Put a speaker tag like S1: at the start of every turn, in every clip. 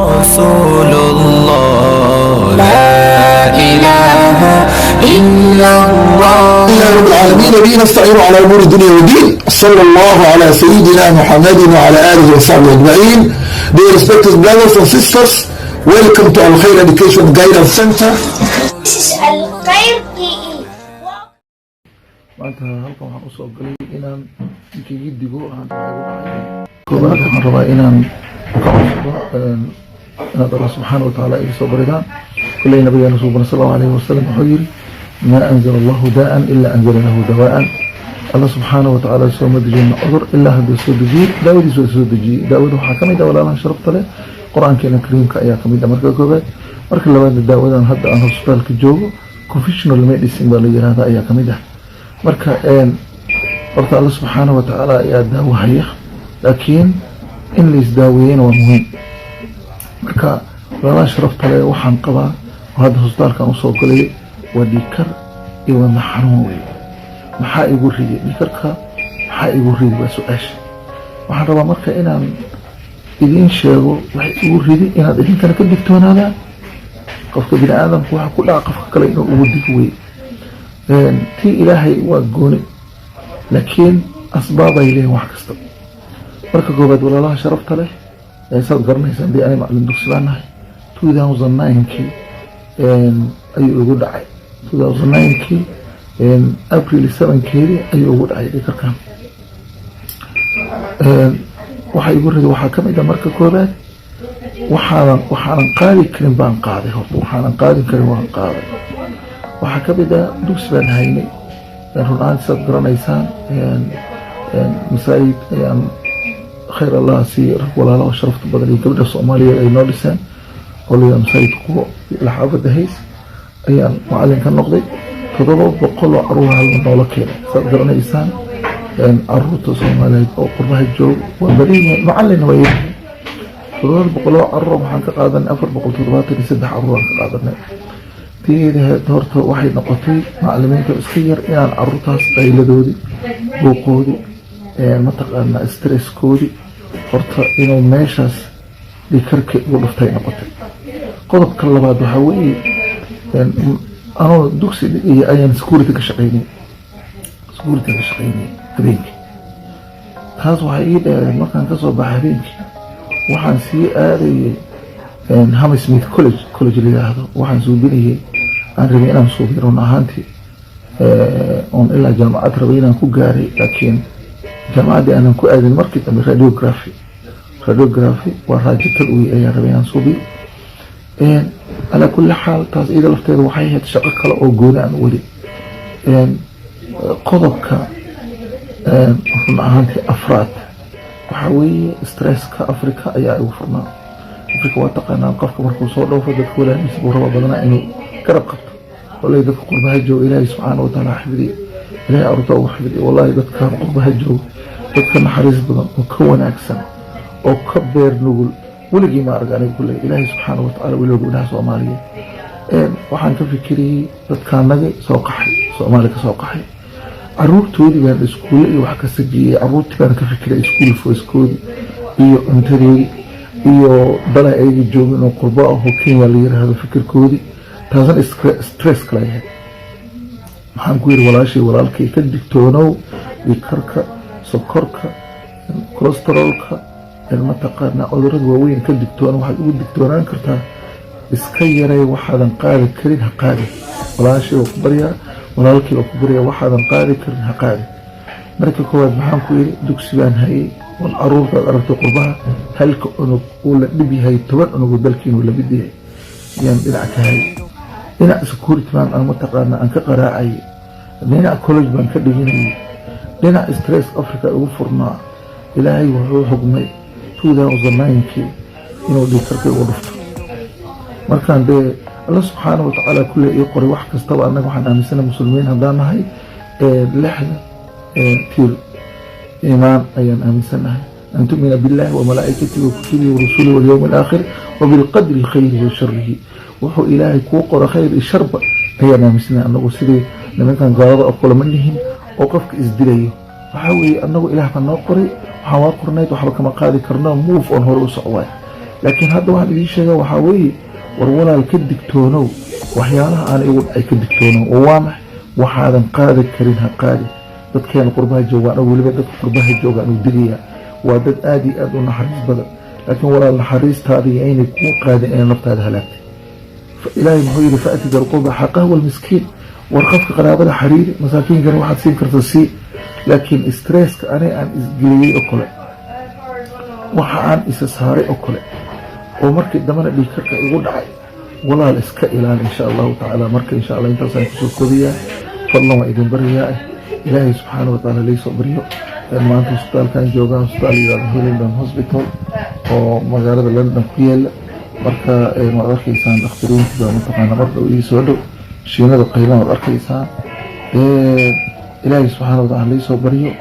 S1: رسول الله لا إله إلا الله.
S2: رب العالمين به نستعين على أمور الدنيا والدين. صلى الله على سيدنا محمد وعلى آله وصحبه أجمعين. Dear respected brothers and sisters, welcome to Al Khair Education Guidance Center.
S3: This is Al Khair PE.
S2: maanta halkan waxaan usoo galay inaan inkigi digo koobaad waxaan rabaa inaan ka codsado inaad Allah subxaanahu watacaala iga soo baridaan kulley nabigeena suubana sal allahu alayhi wasalam wuxuu yidhi maa anzala allahu daa'an ilaa anzala lahu dawaa'an Allah subxaanahu watacaala soo ma dejiyna cudur ilaa hadduu soo dejiyey daawadiisu waa soo dejiyey daawada waxaa ka mid ah walaalaha sharafta leh qur-aankeena kariimka ayaa ka mid ah marka koobaad marka labaadna daawadan hadda aan hosbitaalka joogo conventional medicine baa la yiraahdaa ayaa ka mid ah marka horta Allah subxaanahu watacaala ayaa daawo haya laakiin in la isdaaweeyana waa muhiim marka walaalaha sharafta leh waxaan qabaa oo hadda hosbitaalkaan usoo galay waa dhiikar iyo wadna xanuun wey maxaa igu riday dhiikarka maxaa igu riday waa su-aasha waxaan rabaa marka inaan idiin sheego waxa igu riday inaad idinkana ka digtoonaadaan qofka bini aadamku waxa ku dhaca qofka kale inuu ugu dig wey tii ilaahay waa gooni laakiin asbaabay leeyihin wax kasta marka koobaad walaalaha sharafta leh saad garanaysaan dee ani macalin dugsi baan nahay 2009kii ayuu igu dhacay 2009kii April 7keedii ayuu igu dhacay dhikarkan waxa igu riday waxaa ka mid ah marka koobaad waxaanan qaadi karin baan qaaday horta waxaanan qaadi karin waan qaaday waxaa ka mid ah dugsi baan haynay run ahaan saad garanaysaan masaajid ayaan khayr allah siiye rag walaalaha sharafta badan iyo gabdha soomaaliyeed ay noo dhiseen oo layidhaha masaajid kuwo laxaafadda hays ayaan macalin ka noqday 700 oo caruur halma noola keenay saad garanaysaan caruurta soomaaliyeed oo qurbaha joog waa badan yahay macalina waa yahay 700 oo caruur waxaan ka qaadanay 473 caruur aan ka qaadanay tiidaheed horta waxay noqotay macalimiinta iska yar inaan caruurtaas qayladoodii buuqoodii mataqaanaa stresskoodii horta inuu meeshaas dhikarka igu dhuftay noqotay qodobka labaad waxaa weeye anoo dugsi iyo ayaan security ka shaqaynay habeenkii taas waxay ii dheereen markaan kasoo baxay habeenkii waxaan sii aadayay Hammersmith college la yiraahdo waxaan suubinayay aan rabay inaan suubiyo run ahaantii oon ilaa jaamacad rabay inaan ku gaaray laakiin jaamacaddii aanan ku aadin markii dambe radiography waa raajital uy ayaan rabay inaan suubiyo alaa kulli xaal taas iyada lafteeda waxay ahayd shaqo kale oo gooni aan weli qodobka run ahaantii afraad waxaa weeye stresska Afrika ayaa igu furnaa Afrika waa taqaanaa qofka markuu soo dhoofo dadka walaalihiisa buu raba badanaa inuu garab qabto wallahi dadka qurbaha jooga ilaahay subxaanahu watacaala xifdiye ilaahay arda ugu xifdiye wallahi dadka qurbaha jooga dadka naxariis badan oo ka wanaagsan oo ka beer nugul weligii ma arag aniga kulley ilaahay subxaanahu watacaala weliba gabdhaha soomaaliyeed waxaan ka fikiriyey dadkaanagay soo qaxay soomaali ka soo qaxay caruurtoodii baan iskuulle iyo wax ka sajiyey caruurtii baan ka fikiray iskuul fooskoodii iyo cuntadoodii iyo dala ayaga joogin oo qurbo ah oo Kenya la yiraahdo fikirkoodii taasna stress kala yahay maxaan ku yiri walaashay walaalkay ka digtoonow dhikarka sokorka cholesterolka mataqaanaa cudurrada waaweyn ka digtoon waxaad ugu digtoonaan kartaa iska yaray waxaadan qaadi karin ha qaadi walaashay oo ku baryaa walaalkay oo ku baryaa waxaadan qaadi karin ha qaadi marka koowaad maxaan ku yiri dugsi baan hayay والعروض أردت قربها هل كأنه قول نبي هاي تبر أنه بدلكين ولا بدي يعني إلى هاي هنا سكورت مان أنا متقارنة أنك قراعي هنا كولج بان كدهيني هنا استرس أفريقيا وفرنا إلى هاي وهو حكمي 2009 كي إنه دي كركي ورفت مركان ده الله سبحانه وتعالى كل يقرأ واحد كستوى أنك وحنا مثلا مسلمين هدانا هاي لحظة كيل إيمان أيان آمن سنة أن تؤمن بالله وملائكته وكتبه ورسوله واليوم الآخر وبالقدر خيره وشره وحو إلهي كوقر خير الشرب أيان آمن سنة أنه سيدي لما كان قرار أقول منهم وقفك إزدليه وحاوي أنه إله فنوقري وحاوى قرنيت وحبك مقادي كرناه موف أنه رؤوس عواه laakiin hadda waxaan idiin sheega waxaa weeye war walaal ka digtoonow waxyaalaha aan igu dhacay ka digtoonow oo waa maxay waxaadan qaadi karin ha qaadi dadkeena qurbaha joogaan oo weliba dadka qurbaha joogaan uu digayaa waa dad aad iyo aad u naxariis badan laakiin walaal naxariistaada iyo aynay kuu qaadin inay naftaada halaagtay ilaahay muxuu yidhi fa'ti dalquba xaqaha walmiskiin war qofka qaraabada xariiri masaakiinkana waxaad siin karta sii laakiin stresska aniga aan isgeliyey oo kale waxa aan isa saaray oo kale oo markii dambana dhiigkarka igu dhacay walaal iska ilaali insha allahu tacaala marka insha allah intaasaan kusoo koobayaa fadlan waa idin baryayaa ilaahay subxaana wa tacaala laysoo baryo maanta hosbitaalkan joogaa hosbitaal yidhahdo Hillingdon Hospital oo magaalada London ku yaala marka waad arkaysaan dakhtariinta baa mataqaana mar dhow ii soo dhow shiinada qaylan waad arkaysaan ilaahay subxaana wa tacaala laysoo baryo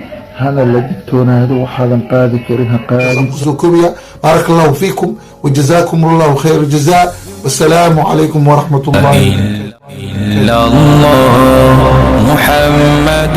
S2: hana la digtoonaado waxaadan qaadi karin ha qaadin
S4: kusoo koobiya بارك الله فيكم وجزاكم الله خير الجزاء والسلام عليكم ورحمة الله
S1: إلا الله محمد